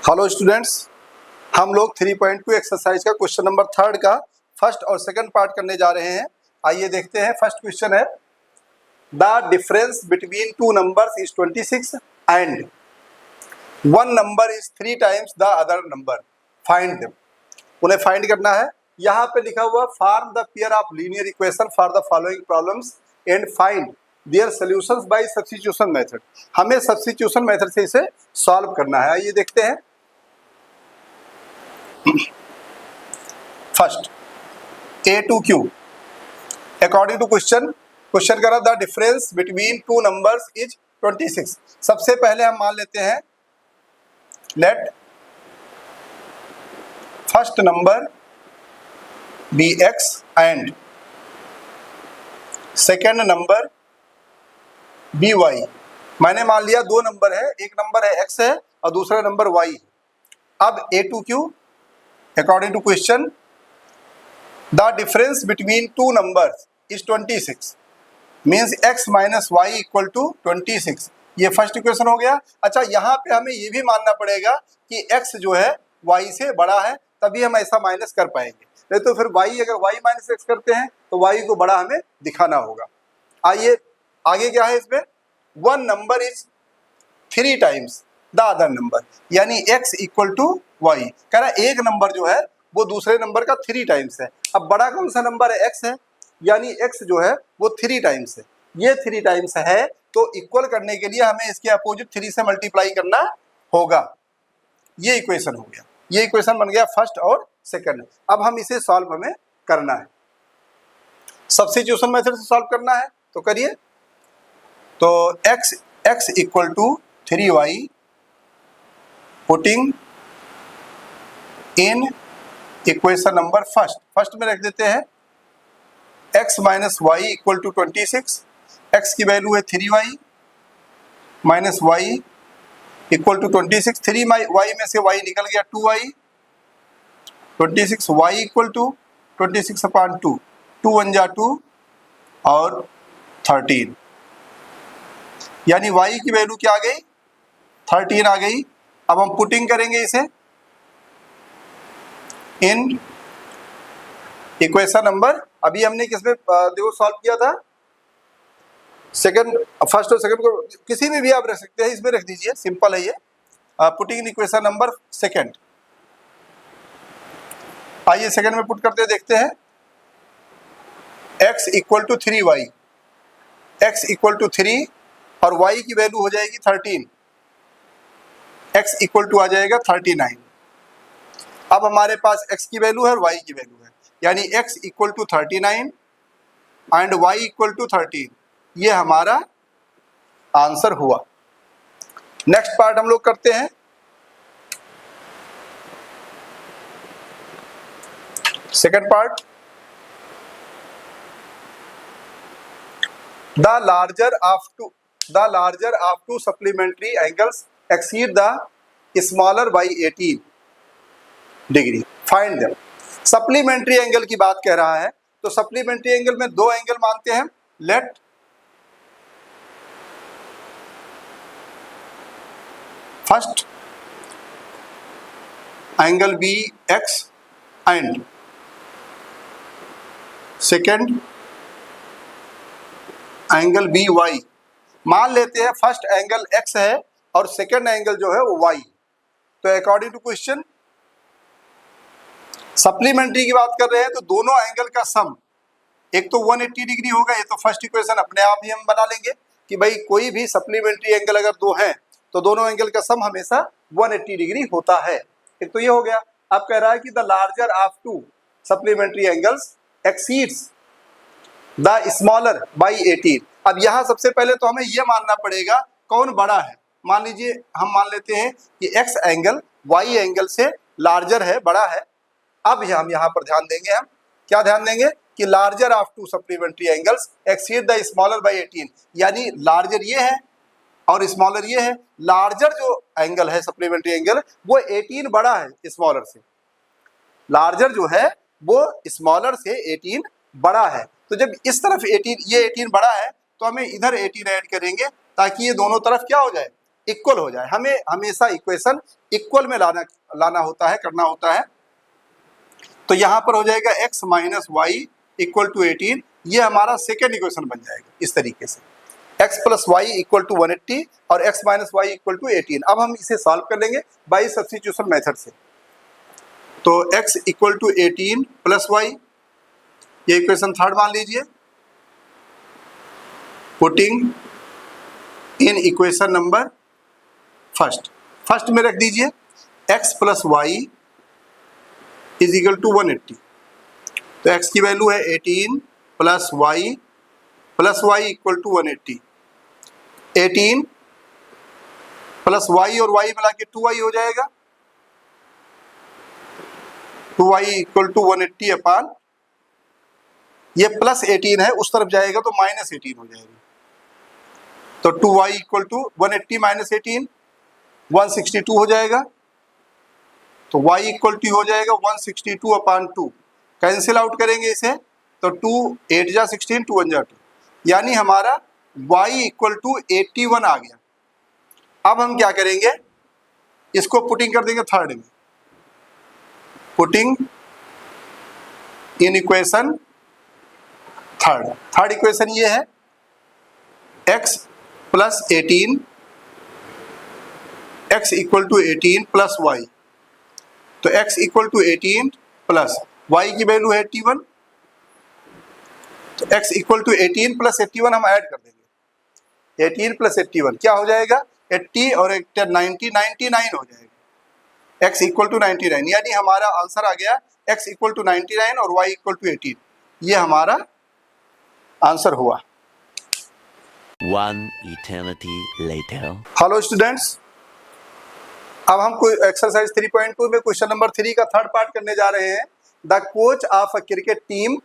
Hello students, हम लोग 3.2 exercise का क्वेश्चन नंबर 3 का फर्स्ट और सेकंड पार्ट करने जा रहे हैं। आइए देखते हैं। फर्स्ट क्वेश्चन है, the difference between two numbers is 26 and one number is 3 times the other number, find them. उन्हें फाइंड करना है। यहाँ पे लिखा हुआ form the pair of linear equation for the following problems and find their solutions by substitution method. हमें substitution method से इसे सॉल्व करना है। आइए देखते हैं। First A2Q according to question करा the difference between two numbers is 26। सबसे पहले हम मान लेते हैं let first number be x and second number be y। मैंने मान लिया दो नंबर है, एक नंबर है x है और दूसरा नंबर y। अब A2Q according to question the difference between two numbers is 26 means x minus y equal to 26। ये फर्स्ट इक्वेशन हो गया। अच्छा, यहाँ पे हमें ये भी मानना पड़ेगा कि x जो है y से बड़ा है, तभी हम ऐसा माइनस कर पाएंगे। नहीं तो फिर y, अगर y माइनस x करते हैं तो y को बड़ा हमें दिखाना होगा। आइए आगे क्या है इसमें, one number is 3 times the other number, यानी x इक्वल टू y। कह रहा एक नंबर जो है वो दूसरे नंबर का 3 टाइम्स है। अब बड़ा कौन सा नंबर है, x है, यानी x जो है वो 3 टाइम्स है। ये 3 टाइम्स है तो इक्वल करने के लिए हमें इसके अपोजिट 3 से मल्टीप्लाई करना होगा। ये इक्वेशन हो गया, ये इक्वेशन बन गया फर्स्ट और सेकंड। अब हम इसे सॉल्व हमें करना है, सब्स्टिट्यूशन मेथड से सॉल्व करना है। तो करिए। तो x equal to 3y putting in equation number first में रख देते हैं x minus y equal to 26। x की वैल्यू है 3y minus y equal to 26। 3y में से y निकल गया 2y, 26y equal to 26 upon 2, 2 1 जा 2 और 13, यानी y की वैल्यू क्या आ गई, 13 आ गई। अब हम पुटिंग करेंगे इसे इन इक्वेशन नंबर, अभी हमने किसमें देखो सॉल्व किया था, सेकंड, फर्स्ट और सेकंड को किसी में भी आप रख सकते हैं, इसमें रख दीजिए, सिंपल है ये। Putting in equation number second. आइए सेकंड में पुट करते देखते हैं। x equal to 3y, x equal to 3 और y की वैल्यू हो जाएगी 13, x इक्वल टू आ जाएगा 39। अब हमारे पास x की वैल्यू है और y की वैल्यू है, यानी x equal to 39 and y equal to 13। ये हमारा आंसर हुआ। नेक्स्ट पार्ट हम लोग करते हैं। Second part, the larger of to supplementary angles exceed the smaller by 18 degree, find them. Supplementary angle की बात कह रहा है, तो सप्लीमेंट्री एंगल में दो एंगल मानते हैं। Let first angle be x and second angle be y. मान लेते हैं फर्स्ट एंगल एक्स है और सेकेंड एंगल जो है वो वाई। तो अकॉर्डिंग टू क्वेश्चन सप्लीमेंट्री की बात कर रहे हैं, तो दोनों एंगल का सम एक तो 180 डिग्री होगा। ये तो फर्स्ट इक्वेशन अपने आप ही हम बना लेंगे कि भाई कोई भी सप्लीमेंट्री एंगल अगर दो हैं तो दोनों एंगल का सम हमेशा 180 डिग्री होता है। एक तो ये हो गया। अब कह रहा है कि the larger of to supplementary angles exceeds the smaller by 18। अब यहाँ सबसे पहले तो हमें यह मानना पड़ेगा कौन बड़ा है। मान लीजिए हम मान लेते हैं कि x एंगल y एंगल से लार्जर है, बड़ा है। अब हम यहाँ पर ध्यान देंगे, हम क्या ध्यान देंगे कि larger of to supplementary angles exceed the smaller by 18, यानी लार्जर ये है और स्मॉलर ये है। लार्जर जो एंगल है सप्लीमेंट्री एंगल वो 18 बड़ा है स्मॉलर से, लार्जर जो है वो स्मॉलर से 18 बड़ा है। तो जब इस तरफ 18, ये 18 बड़ा है तो हमें इधर 18 ऐड करेंगे ताकि ये दोनों तरफ क्या हो जाए, इक्वल हो जाए। हमें हमेशा इक्वेशन इक्वल में लाना होता है, करना होता है। तो यहाँ पर हो जाएगा x minus y equal to 18, ये हमारा सेकेंड इक्वेशन बन जाएगा इस तरीके से, x plus y equal to 180 और x minus y equal to 18। अब हम इसे सॉल्व कर लेंगे बाई सब्स्टिट्यूशन मेथड से। तो x equal to 18 plus y, ये इक्वेशन थर्ड मान लीजिए। Putting in equation number first में रख दीजिए x plus y is equal to 180। तो x की वैल्यू है 18 plus y equal to 180। 18 plus y और वाई मिला के 2y हो जाएगा, 2y इक्वल टू 180 अपान, ये प्लस 18 है, उस तरफ जाएगा तो माइनस 18 हो जाएगा। तो 2y इक्वल टू 180 माइनस 18 162 हो जाएगा। तो y इक्वल टू हो जाएगा 162 अपान 2, कैंसिल आउट करेंगे इसे तो 2 8 जा 16 2 1 जा 2, यानी हमारा y इक्वल टू 81 आ गया। अब हम क्या करेंगे, इसको पुटिंग कर देंगे थर्ड में। Putting in equation third equation ये है x plus 18, x equal to 18 plus y. तो x equal to 18 plus y की वैल्यू है 81, तो x इक्वल टू 18 प्लस 81 हम ऐड कर देंगे। 18 प्लस 81 क्या हो जाएगा, 80 और 90 99 हो जाएगा। x इक्वल टू 99, यानी हमारा आंसर आ गया x इक्वल टू 99 और y इक्वल टू 18, ये हमारा आंसर हुआ। One eternity later. Hello students, अब हम कोई एक्सरसाइज 3.2 में क्वेश्चन नंबर 3 का थर्ड पार्ट करने जा रहे हैं। The coach of a cricket team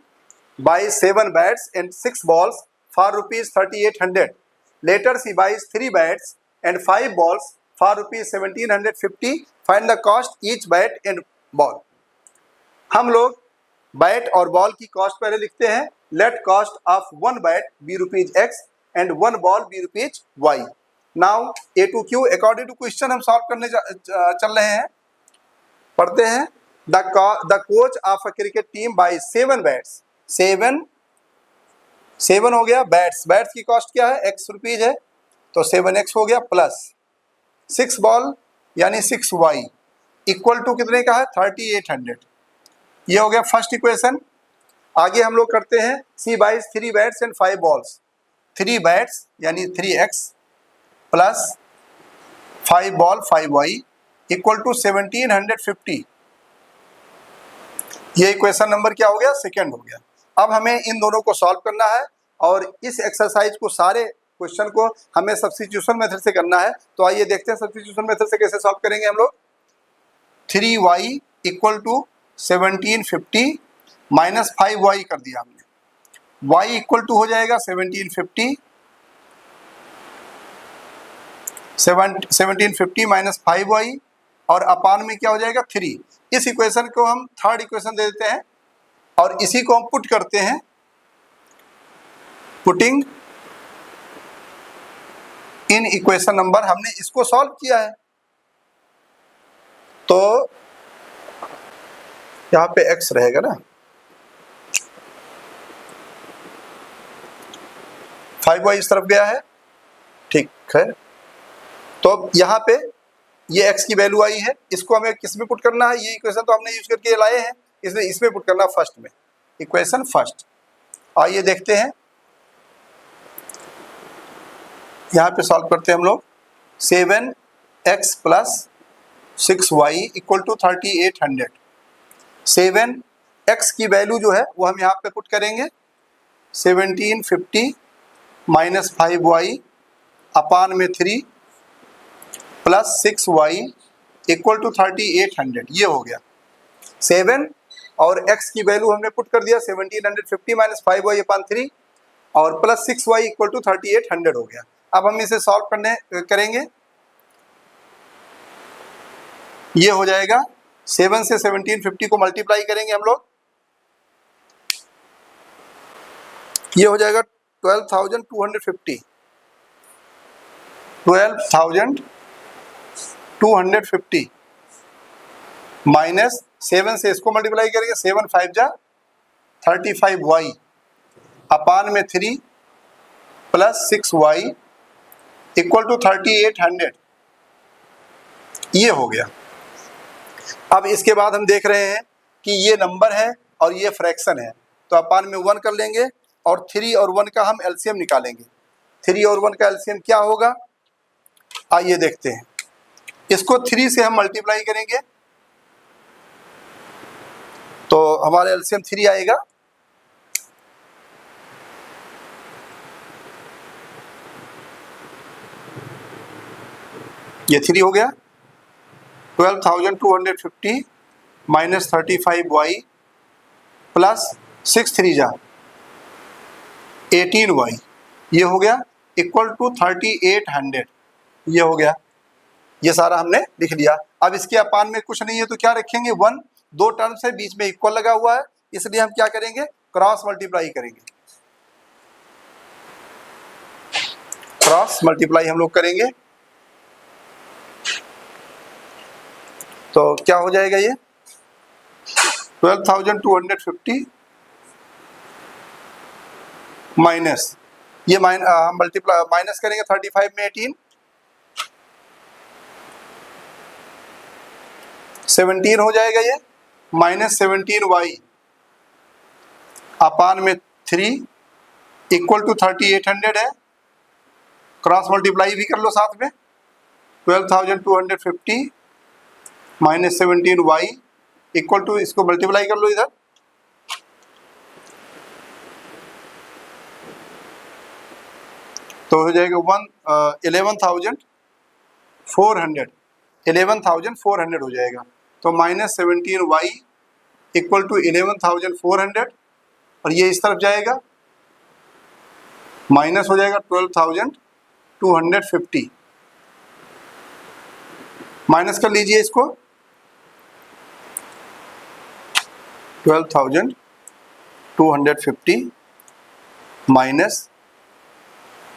buy 7 bats and 6 balls for rupees 3800। Later she buys 3 bats and 5 balls for rupees 1750। Find the cost each bat and ball. हम लोग bat और ball की cost पहले लिखते हैं। Let cost of 1 bat be rupees x and 1 ball be rupees y। Now A to Q according to question हम solve करने चल रहे हैं। पढ़ते हैं। The coach of a cricket team buy 7 bats, 7 हो गया बैट्स की कॉस्ट क्या है, x रुपीज है, तो 7x हो गया, प्लस 6 बॉल यानी 6y इक्वल टू कितने का है, 3800। ये हो गया फर्स्ट इक्वेशन। आगे हम लोग करते हैं C by 3 bats and 5 balls. 3 bats यानी 3x plus 5 ball 5y equal to 1750। ये इक्वेशन नंबर क्या हो गया, सेकेंड हो गया। अब हमें इन दोनों को सॉल्व करना है और इस एक्सरसाइज को, सारे क्वेश्चन को हमें सब्स्टिट्यूशन मेथड से करना है। तो आइए देखते हैं सब्स्टिट्यूशन मेथड से कैसे सॉल्व करेंगे हम लोग। 3y equal to 1750 minus 5y कर दिया हमने, y इक्वल टू हो जाएगा 1750 माइनस 5y और अपान में क्या हो जाएगा 3। इस इक्वेशन को हम थर्ड इक्वेशन दे देते हैं और इसी को हम पुट करते हैं। पुटिंग इन इक्वेशन नंबर, हमने इसको सॉल्व किया है तो यहां पे x रहेगा ना, 5y इस तरफ गया है, ठीक है। तो यहाँ पे ये x की वैल्यू आई है, इसको हमें किस में पुट करना है, ये इक्वेशन तो हमने यूज करके लाए हैं, इसलिए इसमें पुट करना फर्स्ट में, इक्वेशन फर्स्ट। आइए देखते हैं, यहाँ पे सॉल्व करते हैं हम लोग। 7x plus 6y equal to 3800। 7x की वैल्यू जो है वो हम यहाँ पे पुट करेंगे 1750 माइनस 5y अपान में 3 प्लस 6y इक्वल टू 3800, ये हो गया। 7 और x की वैल्यू हमने पुट कर दिया 1750 माइनस 5y अपान 3 और प्लस 6y इक्वल टू 3800 हो गया। अब हम इसे सॉल्व करेंगे। ये हो जाएगा 7 से 1750 को मल्टीप्लाई करेंगे हम लोग, ये हो जाएगा 12,250। 250 माइनस 7 से इसको मल्टीप्लाई करेंगे, 7 5 जा 35y अपान में 3 प्लस 6y इक्वल टू 3800। ये हो गया। अब इसके बाद हम देख रहे हैं कि ये नंबर है और ये फ्रैक्शन है, तो अपान में 1 कर लेंगे और 3 और 1 का हम एलसीएम निकालेंगे। 3 और 1 का एलसीएम क्या होगा, आइए देखते हैं। इसको 3 से हम मल्टीप्लाई करेंगे तो हमारा एलसीएम 3 आएगा। ये 3 हो गया। 12,250 माइनस 35y प्लस 6 3 जा 18y, ये हो गया इक्वल टू 3800। ये हो गया, ये सारा हमने लिख लिया। अब इसके अपान में कुछ नहीं है तो क्या रखेंगे, 1। 2 टर्म्स है, बीच में इक्वल लगा हुआ है, इसलिए हम क्या करेंगे, क्रॉस मल्टीप्लाई करेंगे। क्रॉस मल्टीप्लाई हम लोग करेंगे तो क्या हो जाएगा, ये 12,250 माइनस ये हम मल्टीप्लाई माइनस करेंगे 35 में 18, 17 हो जाएगा ये, माइनस 17y अपान में 3 इक्वल टू 3800 है। क्रॉस मल्टीप्लाई भी कर लो साथ में, 12,250 माइनस 17y इक्वल टू, इसको मल्टीप्लाई कर लो इधर, तो हो जाएगा 11,400 हो जाएगा। तो माइनस 17y इक्वल टू 11,400 और ये इस तरफ जाएगा, माइनस हो जाएगा 12,250। माइनस कर लीजिए इसको, 12,250 माइनस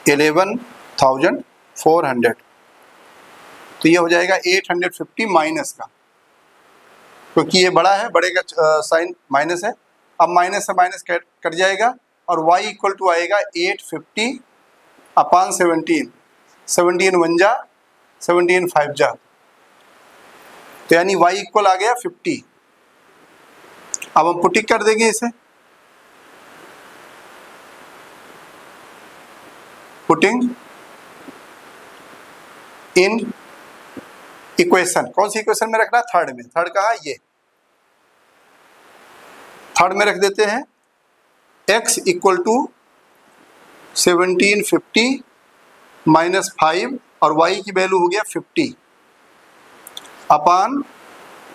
11,400, तो ये हो जाएगा 850 माइनस का, क्योंकि ये बड़ा है, बड़े का साइन माइनस है। अब माइनस से माइनस कट जाएगा और y इक्वल टू आएगा 850 अपान 17, 17 1 जा 17 5 जा, तो यानी y इक्वल आ गया 50। अब हम पुटिंग कर देंगे इसे, पुटिंग इन इक्वेशन, कौन सी इक्वेशन में रखना है, थर्ड में। थर्ड कहा, ये थर्ड में रख देते हैं, x इक्वल टू 1750 माइनस 5 और y की वैल्यू हो गया 50 अपान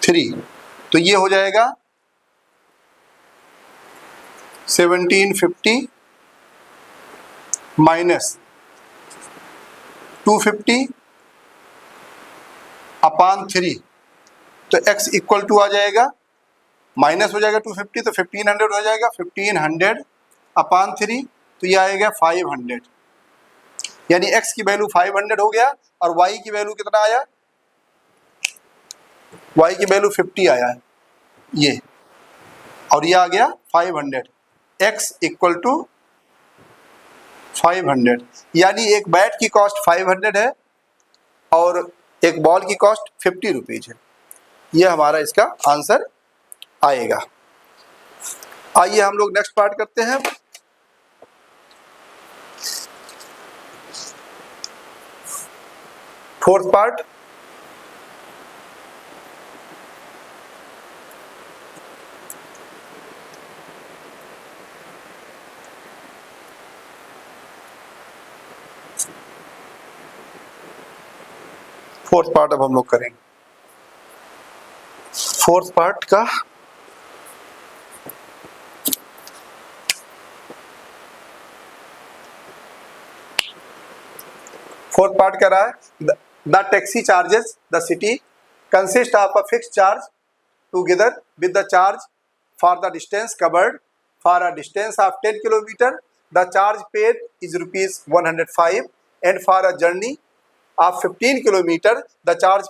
3, तो ये हो जाएगा 1750 माइनस 250 अपान 3, तो x इक्वल टू आ जाएगा, माइनस हो जाएगा 250 तो 1500 हो जाएगा, 1500 अपान 3, तो ये आएगा 500, यानी x की वैल्यू 500 हो गया और y की वैल्यू कितना आया, y की वैल्यू 50 आया है ये, और ये आ गया 500। x इक्वल टू 500, यानी एक बैट की कॉस्ट 500 है और एक बॉल की कॉस्ट 50 रुपीज है। ये हमारा इसका आंसर आएगा। आइए हम लोग नेक्स्ट पार्ट करते हैं। फोर्थ पार्ट, फोर्थ पार्ट अब हम लोग करेंगे। फोर्थ पार्ट का फोर्थ पार्ट कह रहा है, the taxi charges the city consist of a fix charge together with the charge for the distance covered for a distance of 10 kilometre the charge paid is ₹105 and for a journey of 15 kilometer, the charge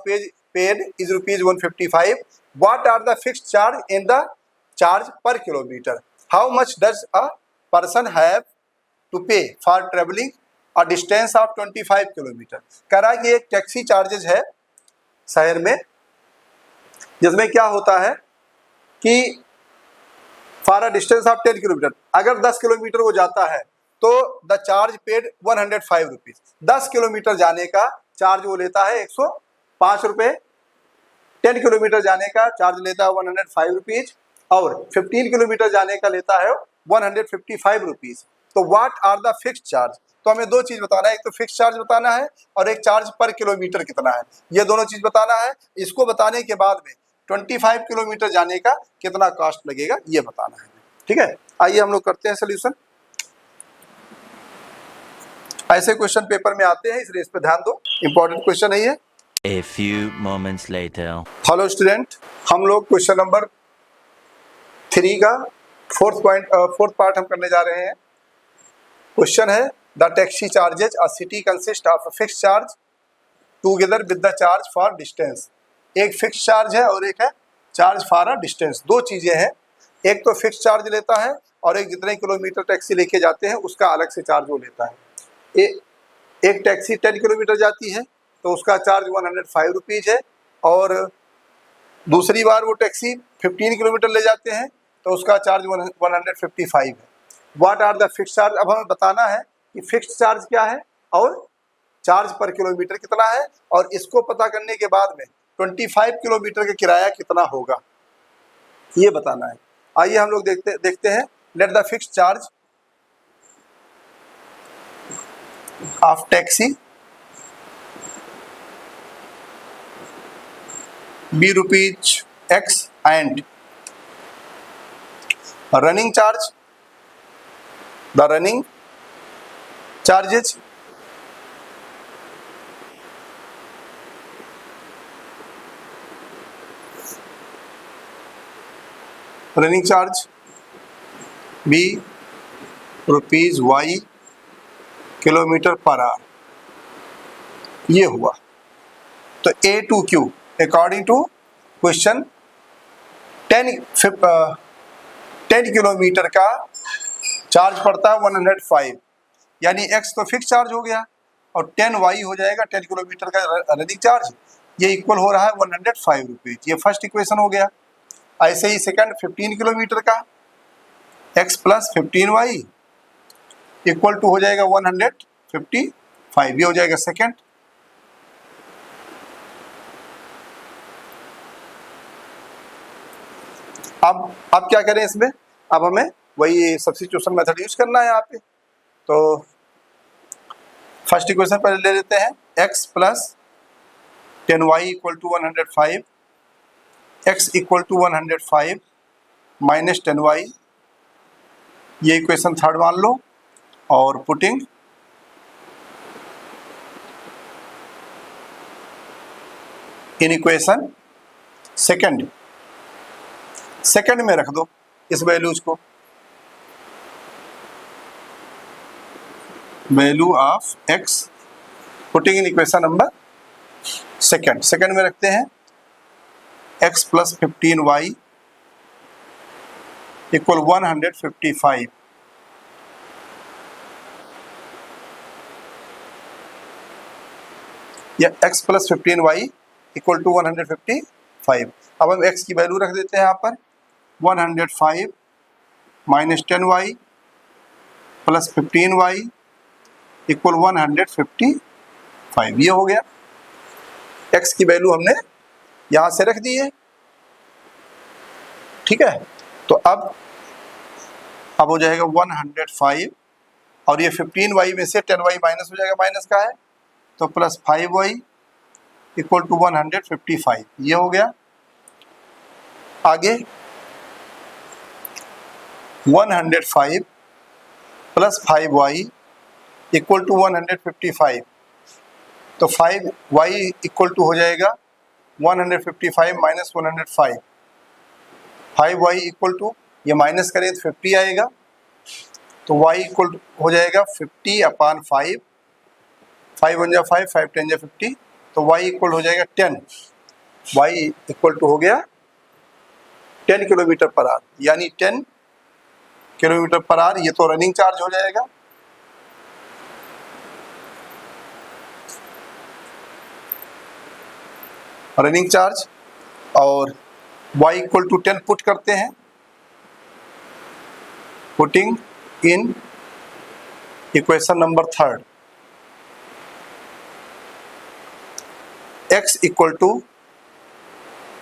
paid is rupees 155. What are the fixed charge in the charge per kilometer? How much does a person have to pay for traveling a distance of 25 kilometre? कह रहा है कि एक taxi charges है शहर में, जिसमें क्या होता है कि for a distance of 10 kilometre, अगर 10 किलोमीटर वो जाता है तो the charge paid 105 rupees. 10 kilometre जाने का चार्ज वो लेता है 105 रुपये, 10 किलोमीटर जाने का चार्ज लेता है 105 रुपीज, और 15 किलोमीटर जाने का लेता है 155 रुपीज। तो what are the fixed charge? तो हमें दो चीज बताना है, एक तो फिक्स चार्ज बताना है और एक चार्ज पर किलोमीटर कितना है, ये दोनों चीज बताना है। इसको बताने के बाद में 25 किलोमीटर जाने का कितना कॉस्ट लगेगा ये बताना है। ठीक है, आइए हम लोग करते हैं सोल्यूशन। ऐसे क्वेश्चन पेपर में आते हैं, इसलिए इस पर ध्यान दो, इंपॉर्टेंट क्वेश्चन है ये। A few moments later. Hello student, हम लोग क्वेश्चन नंबर 3 का फोर्थ पार्ट हम करने जा रहे हैं। क्वेश्चन है the taxi charges a city consist of fix charge together with the charge for distance. एक फिक्स चार्ज है और एक है चार्ज फॉर अ डिस्टेंस। दो चीजें हैं, एक तो फिक्स चार्ज लेता है और एक जितने किलोमीटर टैक्सी लेके जाते हैं उसका अलग से चार्ज वो लेता है। एक टैक्सी 10 किलोमीटर जाती है तो उसका चार्ज 105 रुपीज़ है, और दूसरी बार वो टैक्सी 15 किलोमीटर ले जाते हैं तो उसका चार्ज 155 है। What are the fix charge? अब हमें बताना है कि फिक्स चार्ज क्या है और चार्ज पर किलोमीटर कितना है, और इसको पता करने के बाद में 25 किलोमीटर का किराया कितना होगा ये बताना है। आइए हम लोग देखते हैं। Let the fix charge of taxi be rupees X and running charge, the running charges running charge be rupees Y kilometre per hour. ये हुआ तो a to Q according to question 10 kilometre का चार्ज पड़ता है 105, यानी x तो fix charge हो गया और 10 वाई हो जाएगा 10 किलोमीटर का रनिंग चार्ज, ये इक्वल हो रहा है 105 रुपीज। ये फर्स्ट इक्वेशन हो गया। ऐसे ही सेकंड 15 किलोमीटर का x plus 15 y equal to हो जाएगा 155, ये हो जाएगा सेकंड। अब क्या करें इसमें? अब हमें वही सब्स्टिट्यूशन मेथड यूज करना है यहाँ पे। तो फर्स्ट इक्वेशन पहले ले लेते हैं, x प्लस 10y equal to 105, x equal to 105 minus 10y, ये इक्वेशन थर्ड मान लो, और पुटिंग इन इक्वेशन सेकंड में रख दो इस वैल्यूज को, value of x putting in equation number second में रखते हैं। x प्लस 15y इक्वल 155, या x plus 15y equal to 155। अब हम x की वैल्यू रख देते हैं यहाँ पर 105 minus 10y plus 15y equal 155, ये हो गया। x की वैल्यू हमने यहाँ से रख दी है, ठीक है। तो अब हो जाएगा 105, और ये 15y में से 10y माइनस हो जाएगा, माइनस का है तो प्लस 5y इक्वल टू 155, ये हो गया। आगे 105 प्लस 5y इक्वल टू 155, तो 5y इक्वल टू हो जाएगा 155 माइनस 105, 5y इक्वल टू, ये माइनस करें तो 50 आएगा, तो y इक्वल हो जाएगा 50/5 5 1 जा 5, 5 10 जा 50, तो y इक्वल हो जाएगा 10, y इक्वल टू हो गया 10 किलोमीटर पर आवर, यानी 10 किलोमीटर पर आवर। ये तो रनिंग चार्ज हो जाएगा। रनिंग चार्ज और y इक्वल टू 10 पुट करते हैं, putting in equation number 3, x equal to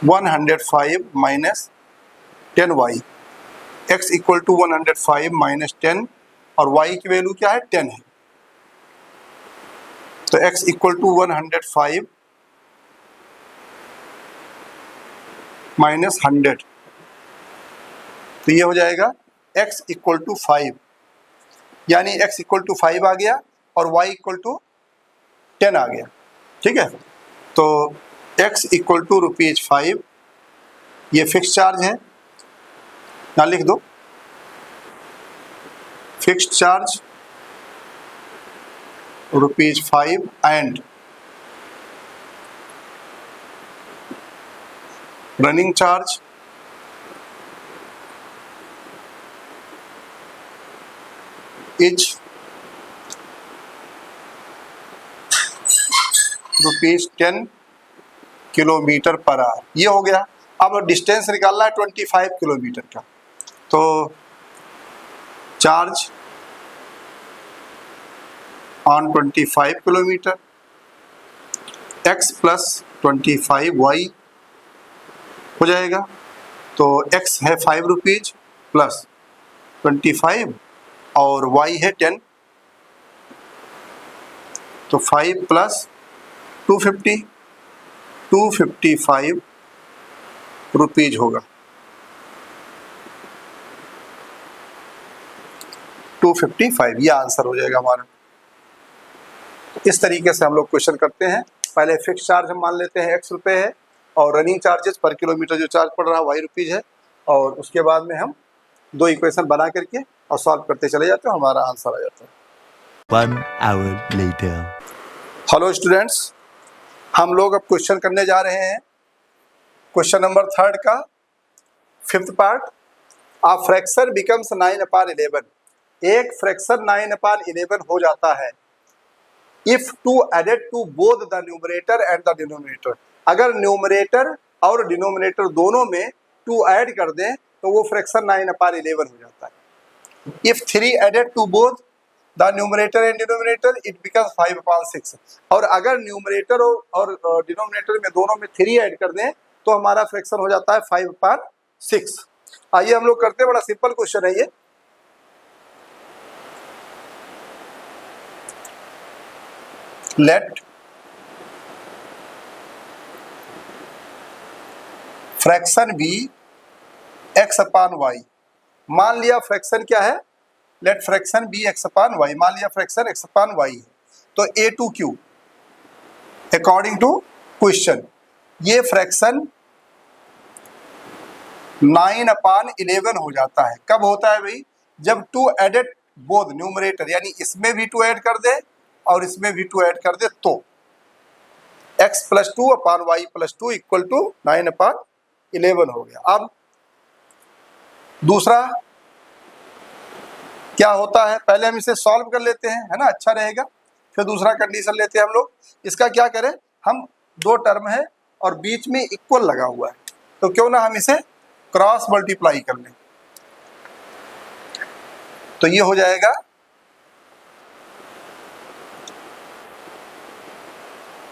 105 minus 10y, x equal to 105 minus 10 और y की वैल्यू क्या है 10 है, तो x इक्वल टू 105 माइनस 100, तो ये हो जाएगा x इक्वल टू 5, यानी x इक्वल टू 5 आ गया और y इक्वल टू 10 आ गया। ठीक है, तो x इक्वल टू ₹5, ये फिक्स चार्ज है, यहाँ लिख दो fixed charge ₹5 and running charge is ₹10 kilometre per hour. ये हो गया। अब डिस्टेंस निकालना है 25 किलोमीटर का, तो charge on 25 kilometre x plus 25y हो जाएगा, तो x है ₹5 प्लस 25 और y है 10, तो 5 प्लस 250, ₹255 होगा, 255 ये आंसर हो जाएगा हमारा। इस तरीके से हम लोग क्वेश्चन करते हैं। पहले फिक्स चार्ज हम मान लेते हैं x रुपये है और रनिंग चार्जेस पर किलोमीटर जो चार्ज पड़ रहा है y रुपीज़ है, और उसके बाद में हम दो इक्वेशन बना करके और सॉल्व करते चले जाते हैं, हमारा आंसर आ जाता है। 1 hour later. हेलो स्टूडेंट्स, हम लोग अब क्वेश्चन करने जा रहे हैं क्वेश्चन नंबर 3 का 5th पार्ट। आ फ्रैक्शन बिकम्स 9/11, एक फ्रैक्शन 9/11 हो जाता है if 2 added to both the numerator and the denominator. अगर न्यूमरेटर और डिनोमिनेटर दोनों में 2 ऐड कर दें तो वो फ्रैक्शन 9/11 हो जाता है। If 3 added to both the numerator and denominator it becomes 5/6। और अगर न्यूमरेटर और डिनोमिनेटर में दोनों में 3 ऐड कर दें तो हमारा फ्रैक्शन हो जाता है 5/6। आइए हम लोग करते हैं, बड़ा सिंपल क्वेश्चन है ये। Let fraction be x/y। मान लिया फ्रैक्शन क्या है, लेट फ्रैक्शन बी x/y, मान लिया फ्रैक्शन x/y है, तो A2Q अकॉर्डिंग टू क्वेश्चन ये फ्रैक्शन 9/11 हो जाता है। कब होता है भाई, जब 2 एडेड बोथ न्यूमरेटर, यानी इसमें भी 2 ऐड कर दे और इसमें भी 2 ऐड कर दे, तो x + 2 / y + 2 इक्वल टू 9/11 हो गया। अब दूसरा क्या होता है, पहले हम इसे सॉल्व कर लेते हैं, है ना, अच्छा रहेगा। फिर दूसरा कंडीशन लेते हैं हम लोग। इसका क्या करें, हम 2 टर्म है और बीच में इक्वल लगा हुआ है, तो क्यों ना हम इसे क्रॉस मल्टीप्लाई कर लें, तो ये हो जाएगा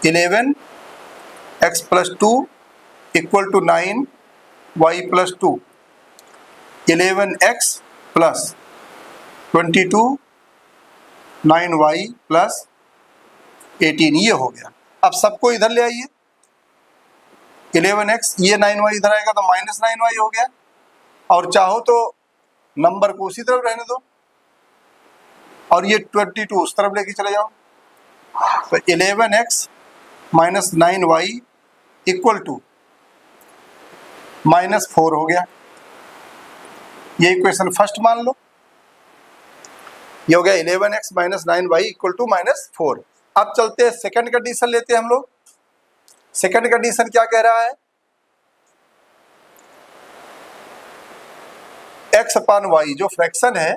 11x + 2 equal to 9y + 2, 11x + 22 9y + 18, ये हो गया। अब सबको इधर ले आइए, 11x, ये 9y इधर आएगा तो -9y हो गया, और चाहो तो नंबर को उसी तरफ रहने दो और ये 22 उस तरफ लेके चले जाओ, तो 11x - 9y इक्वल टू -4 हो गया। ये इक्वेशन फर्स्ट मान लो, ये हो गया 11x - 9y इक्वल टू -4। अब चलते हैं सेकंड कंडीशन लेते हैं हम लोग। सेकंड कंडीशन क्या कह रहा है, x अपान वाई जो फ्रैक्शन है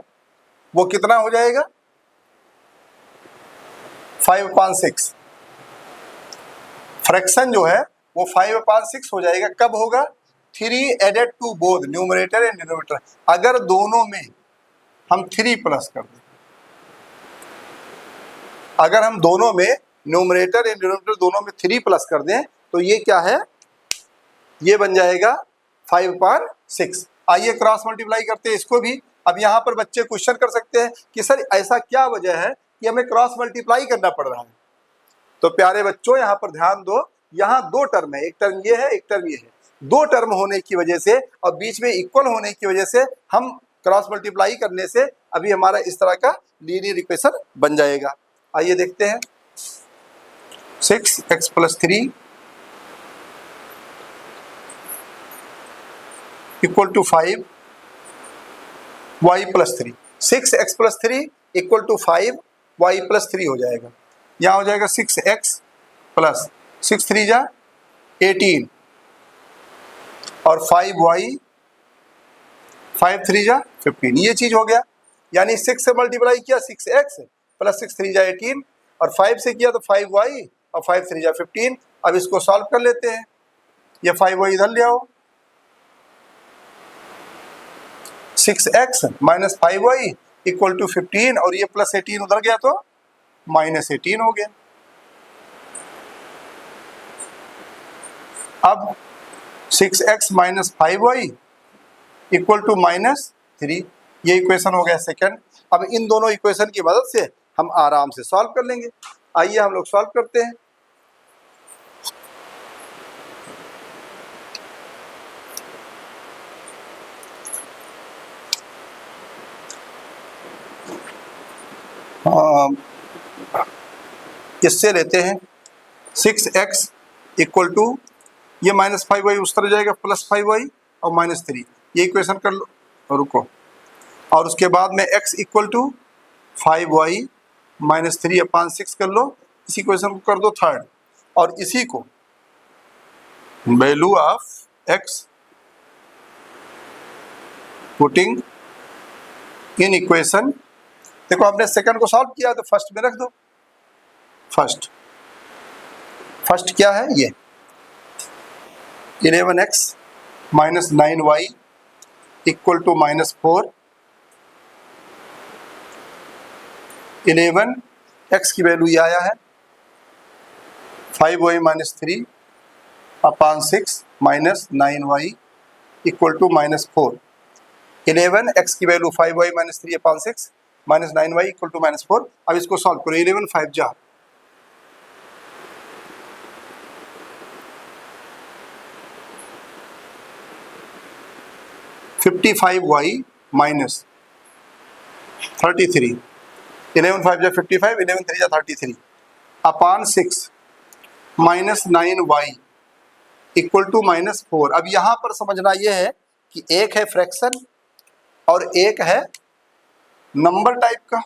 वो कितना हो जाएगा, 5/6। फ्रैक्शन जो है वो 5/6 हो जाएगा। कब होगा, 3 added to both numerator and denominator. अगर दोनों में हम 3 प्लस कर दें, अगर हम दोनों में न्यूमरेटर एंड डिनोमिनेटर दोनों में 3 प्लस कर दें तो ये क्या है, ये बन जाएगा 5/6। आइए क्रॉस मल्टीप्लाई करते हैं इसको भी। अब यहाँ पर बच्चे क्वेश्चन कर सकते हैं कि सर ऐसा क्या वजह है कि हमें क्रॉस मल्टीप्लाई करना पड़ रहा है। तो प्यारे बच्चों यहाँ पर ध्यान दो, यहाँ 2 टर्म है, एक टर्म ये है एक टर्म ये है। 2 टर्म होने की वजह से और बीच में इक्वल होने की वजह से हम क्रॉस मल्टीप्लाई करने से अभी हमारा इस तरह का लीनियर इक्वेशन बन जाएगा। आइए देखते हैं, 6x + 3 = 5 y + 3। 6x + 3 = 5 y + 3 हो जाएगा। यहाँ हो जाएगा 6x + 6 3 जा 18 और 5y 5 3 जा 15, ये चीज हो गया। यानी 6 से मल्टीप्लाई किया 6x + 6 3 जा 18 और 5 से किया तो 5y और 5 3 जा 15। अब इसको सॉल्व कर लेते हैं, ये 5y इधर ले आओ, 6x - 5y = 15 और ये +18 उधर गया तो -18 हो गया। अब 6x - 5y = -3, ये इक्वेशन हो गया सेकंड। अब इन दोनों इक्वेशन की मदद से हम आराम से सॉल्व कर लेंगे। आइए हम लोग सॉल्व करते हैं। इससे लेते हैं 6x = ये -5y उस तरह जाएगा +5y और -3, ये इक्वेशन कर लो, रुको। और उसके बाद में x = 5y - 3/6 कर लो, इस इक्वेशन को कर दो थर्ड। और इसी को value of x putting in equation, देखो आपने सेकंड को सॉल्व किया तो फर्स्ट में रख दो। फर्स्ट क्या है, ये 11x - 9y = -4। 11x की वैल्यू ये आया है 5y - 3/6 - 9y = -4। 11x की वैल्यू 5y - 3/6 - 9y = -4। अब इसको सॉल्व करो, 11 5 जा 55y - 33, 11 5 जा 55, 11 3 जा 33/6 -9y = -4। अब यहाँ पर समझना यह है कि एक है फ्रैक्शन और एक है नंबर टाइप का,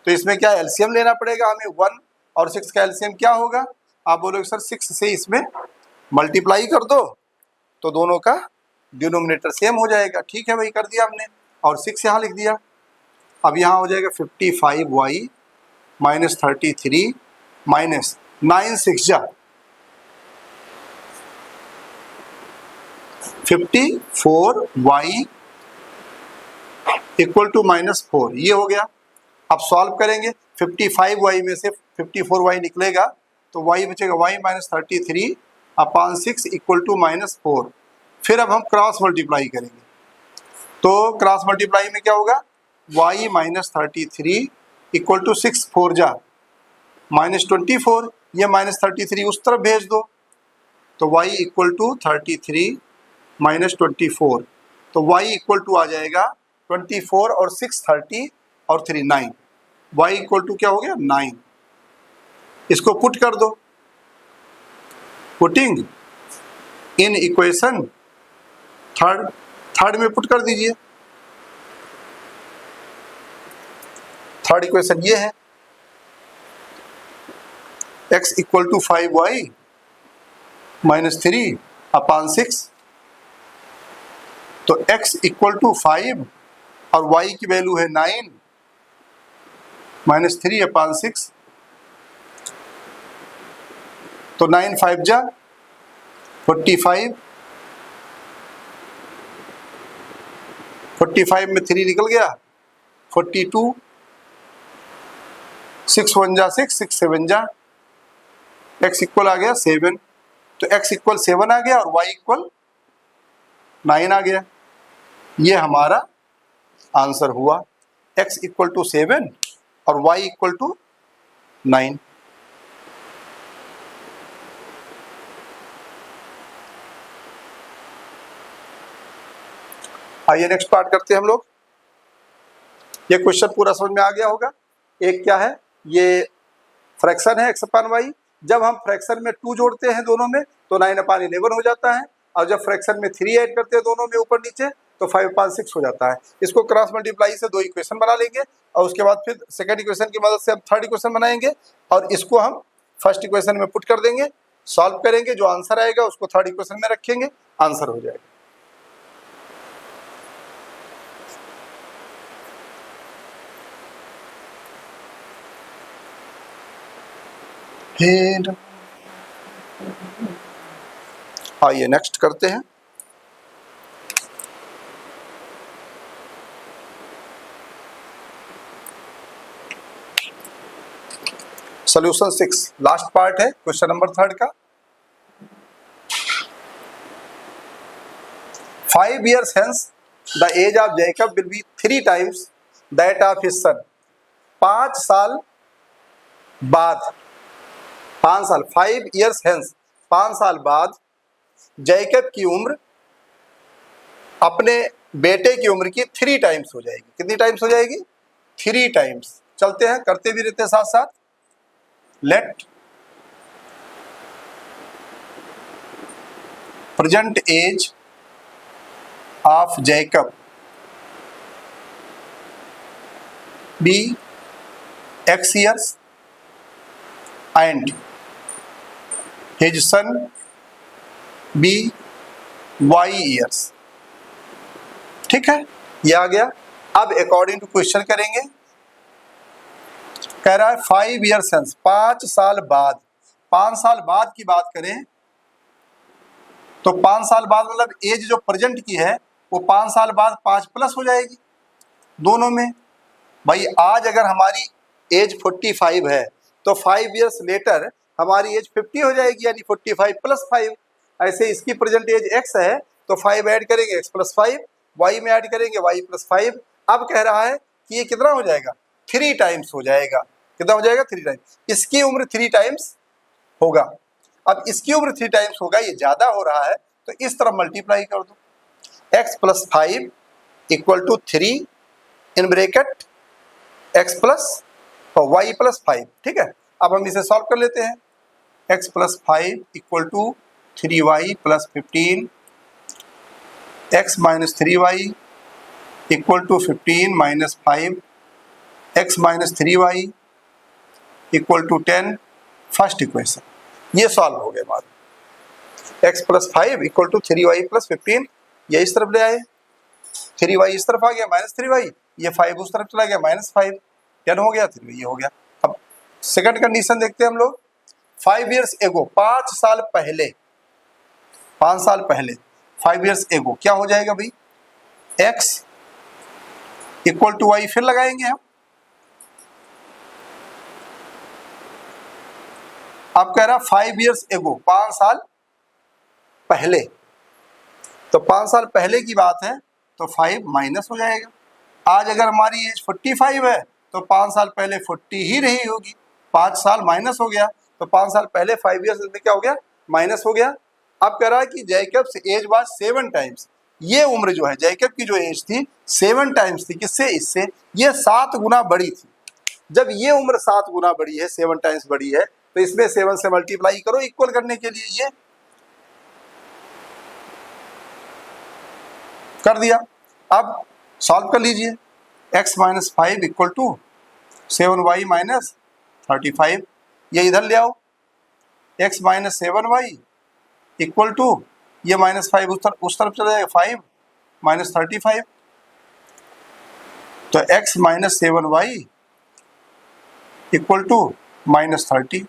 तो इसमें क्या एलसीएम लेना पड़ेगा हमें। 1 और 6 का एलसीएम क्या होगा, आप बोलोगे सर 6 से इसमें मल्टीप्लाई कर दो तो दोनों का डिनोमिनेटर सेम हो जाएगा। ठीक है भाई, कर दिया हमने और 6 यहाँ लिख दिया। अब यहाँ हो जाएगा 55y - 33 - 9 6 जा 54y = -4, ये हो गया। अब सॉल्व करेंगे, 55y में से 54y निकलेगा तो y बचेगा y - 33/6 = -4। फिर अब हम क्रॉस मल्टीप्लाई करेंगे, तो क्रॉस मल्टीप्लाई में क्या होगा, y - 33 = 6 4 जा -24, ये -33 उस तरफ भेज दो तो y = 33 - 24, तो y = आ जाएगा 24 और 6 30 और 3 9, y = क्या हो गया 9। इसको पुट कर दो, पुटिंग इन इक्वेशन थर्ड में पुट कर दीजिए। थर्ड इक्वेशन ये है x equal to 5y minus 3/6। तो x इक्वल टू 5 और y की वैल्यू है 9 माइनस 3/6। तो 9 5 जा 45, 45 में 3 निकल गया 42, 6 1 जा 6, 6 7 जा, x इक्वल आ गया 7। तो x इक्वल 7 आ गया और y इक्वल 9 आ गया। ये हमारा आंसर हुआ, x इक्वल टू 7 और y इक्वल टू 9। आइए नेक्स्ट पार्ट करते हैं हम लोग। ये क्वेश्चन पूरा समझ में आ गया होगा। एक क्या है, ये फ्रैक्शन है x अपान वाई। जब हम फ्रैक्शन में 2 जोड़ते हैं दोनों में तो 9/11 हो जाता है, और जब फ्रैक्शन में 3 ऐड करते हैं दोनों में ऊपर नीचे तो 5/6 हो जाता है। इसको क्रॉस मल्टीप्लाई से 2 इक्वेशन बना लेंगे और उसके बाद फिर सेकंड इक्वेशन की मदद से हम थर्ड इक्वेशन बनाएंगे और इसको हम फर्स्ट इक्वेशन में पुट कर देंगे, सॉल्व करेंगे, जो आंसर आएगा उसको थर्ड इक्वेशन में रखेंगे, आंसर हो जाएगा। आइए नेक्स्ट करते हैं। सॉल्यूशन 6 लास्ट पार्ट है क्वेश्चन नंबर 3 का। 5 years hence the age of Jacob will be 3 times that of his son। 5 साल बाद, 5 साल, 5 years hence, 5 साल बाद जैकब की उम्र अपने बेटे की उम्र की 3 टाइम्स हो जाएगी। कितनी टाइम्स हो जाएगी? 3 टाइम्स। चलते हैं, करते भी रहते हैं साथ साथ। Let present age of Jacob be x years and his son be y years। ठीक है, ये आ गया। अब अकॉर्डिंग टू क्वेश्चन करेंगे। कह रहा है 5 years hence, 5 साल बाद। 5 साल बाद की बात करें तो 5 साल बाद मतलब एज जो प्रेजेंट की है वो 5 साल बाद 5 प्लस हो जाएगी दोनों में। भाई आज अगर हमारी एज 45 है तो 5 years लेटर हमारी एज 50 हो जाएगी, यानी 45 + 5। ऐसे इसकी प्रेजेंट एज x है तो 5 ऐड करेंगे x + 5, y में ऐड करेंगे y + 5। अब कह रहा है कि ये कितना हो जाएगा? 3 टाइम्स हो जाएगा। कितना हो जाएगा? 3 टाइम्स। इसकी उम्र 3 टाइम्स होगा। अब इसकी उम्र 3 टाइम्स होगा, ये ज्यादा हो रहा है तो इस तरफ मल्टीप्लाई कर दो। x + 5 = 3 इन ब्रैकेट x + और y + 5। ठीक है, अब हम इसे सॉल्व कर लेते हैं। x + 5 = 3y + 15, x - 3y = 15 - 5, x - 3y = 10। First equation ये सॉल्व हो गया हमारा। x + 5 = 3y + 15, ये इस तरफ ले आए, 3y इस तरफ आ गया -3y, ये 5 उस तरफ चला गया -5, 10 हो गया, 3y ये हो गया। अब सेकंड कंडीशन देखते हैं हम लोग। 5 years ago, 5 साल पहले, 5 साल पहले 5 years ago क्या हो जाएगा भाई? x = y, फिर लगाएंगे हम। अब कह रहा 5 years ago, 5 साल पहले, तो 5 साल पहले की बात है तो 5 माइनस हो जाएगा। आज अगर हमारी एज 45 है तो 5 साल पहले 40 ही रही होगी, 5 साल माइनस हो गया तो 5 साल पहले 5 years में क्या हो गया? माइनस हो गया। अब कह रहा है कि जैकब एज वाज 7 टाइम्स। ये उम्र जो है जैकब की जो एज थी 7 टाइम्स थी। किससे? इससे। ये 7 गुना बड़ी थी। जब ये उम्र 7 गुना बड़ी है, 7 टाइम्स बड़ी है, तो इसमें 7 से मल्टीप्लाई करो इक्वल करने के लिए। ये कर दिया। अब सॉल्व कर लीजिए। x - 5 = 7y - 35, ये इधर ले आओ। X minus 7y equal to ये -5 उस तरफ चला जाएगा, 5 माइनस 35, तो x minus 7y equal to -30,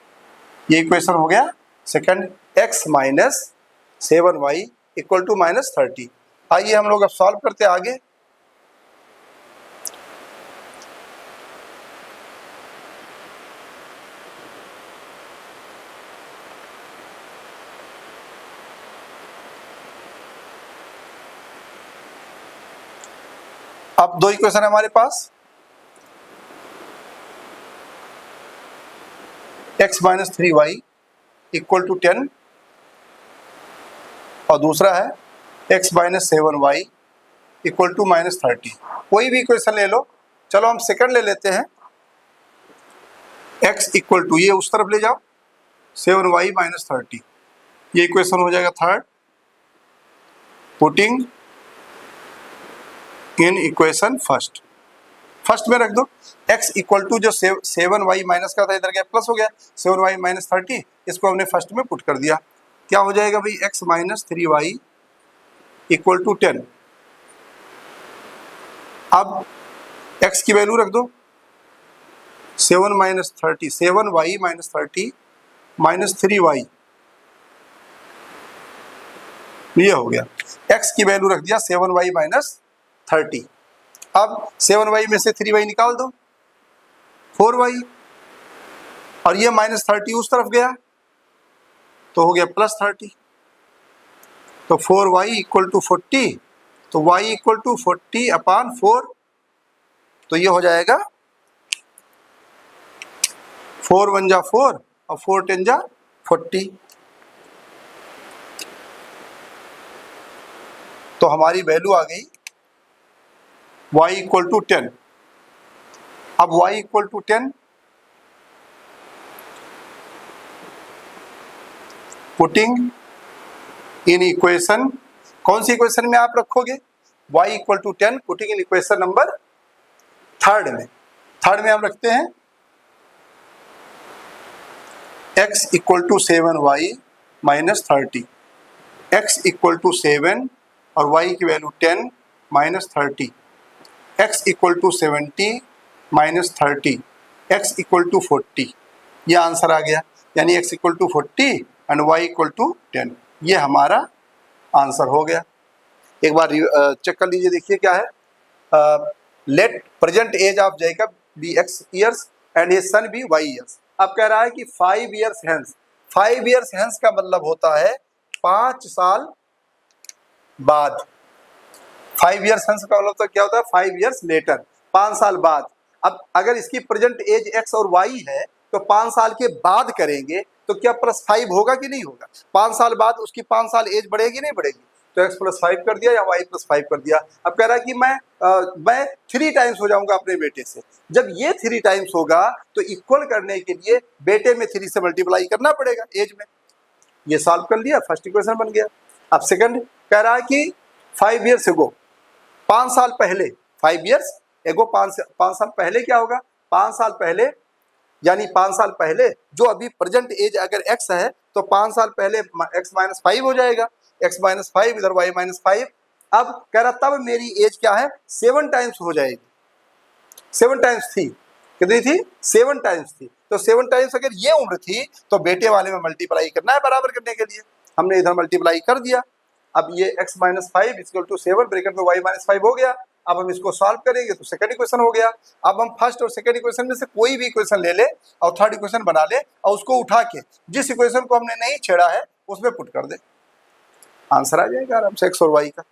ये इक्वेशन हो गया second, x minus 7y equal to -30। आइए हम लोग अब सॉल्व करते हैं आगे। अब दो इक्वेशन है हमारे पास, x minus 3y equal to 10 और दूसरा है x minus 7y equal to -30। कोई भी इक्वेशन ले लो, चलो हम सेकंड ले लेते हैं, x इक्वल टू ये उस तरफ ले जाओ 7y माइनस 30, ये इक्वेशन हो जाएगा third. Putting in equation first में रख दो, x इक्वल टू जो 7y माइनस का था इधर गया प्लस हो गया, 7y माइनस 30, इसको हमने फर्स्ट में पुट कर दिया। क्या हो जाएगा भाई, x minus 3y equal to 10। अब x की वैल्यू रख दो 7 minus 30, 7y minus 30 minus 3y, ये हो गया। x की वैल्यू रख दिया 7y माइनस 30। अब 7y में से 3y निकाल दो, 4y, और ये -30 उस तरफ गया तो हो गया +30, तो 4y इक्वल टू 40, तो y इक्वल टू 40 अपॉन 4, तो ये हो जाएगा 4 1 जा 4 और 4 10 जा 40, तो हमारी वैल्यू आ गई y इक्वल टू 10। अब y equal to 10 putting in equation, कौन सी इक्वेशन में आप रखोगे, y equal to 10 putting in equation number third में हम रखते हैं x equal to 7y minus 30, x equal to 7 और y की value 10 minus 30, x equal to 70 minus 30, x equal to 40, ये आंसर आ गया, यानी x equal to 40 and y equal to 10, ये हमारा आंसर हो गया। एक बार चेक कर लीजिए, देखिए क्या है, let present age of Jacob be x years and his son be y years. अब कह रहा है कि 5 ईयर्स हेंस, 5 ईयर्स हेंस का मतलब होता है 5 साल बाद, 5 ईयर्स हेंस का मतलब तो क्या होता है 5 ईयर्स लेटर, 5 साल बाद। अब अगर इसकी प्रेजेंट एज x और y है तो 5 साल के बाद करेंगे तो क्या +5 होगा कि नहीं होगा, 5 साल बाद उसकी 5 साल एज बढ़ेगी नहीं बढ़ेगी, तो x +5 कर दिया या y +5 कर दिया। अब कह रहा है कि मैं 3 टाइम्स हो जाऊंगा अपने बेटे से, जब ये 3 टाइम्स होगा तो इक्वल करने के लिए बेटे में 3 से मल्टीप्लाई करना पड़ेगा एज में, ये सॉल्व कर लिया, फर्स्ट इक्वेशन बन गया। अब सेकंड कह रहा है कि 5 ईयर्स एगो, 5 साल पहले, 5 ईयर्स एगो 5 साल पहले क्या होगा, 5 साल पहले, यानी 5 साल पहले जो अभी प्रेजेंट एज अगर x है तो 5 साल पहले x माइनस 5 हो जाएगा, x माइनस 5 इधर y माइनस 5। अब कह रहा तब मेरी एज क्या है 7 टाइम्स हो जाएगी, 7 टाइम्स थी, कितनी थी 7 टाइम्स थी, तो 7 टाइम्स अगर ये उम्र थी तो बेटे वाले में मल्टीप्लाई करना है बराबर करने के लिए, हमने इधर मल्टीप्लाई कर दिया। अब ये x minus 5 equal to 7 bracket में y माइनस 5 हो गया। अब हम इसको सॉल्व करेंगे तो सेकंड इक्वेशन हो गया। अब हम फर्स्ट और सेकंड इक्वेशन में से कोई भी इक्वेशन ले ले और थर्ड इक्वेशन बना ले और उसको उठा के जिस इक्वेशन को हमने नहीं छेड़ा है उसमें पुट कर दे, आंसर आ जाएगा आराम से x और y का।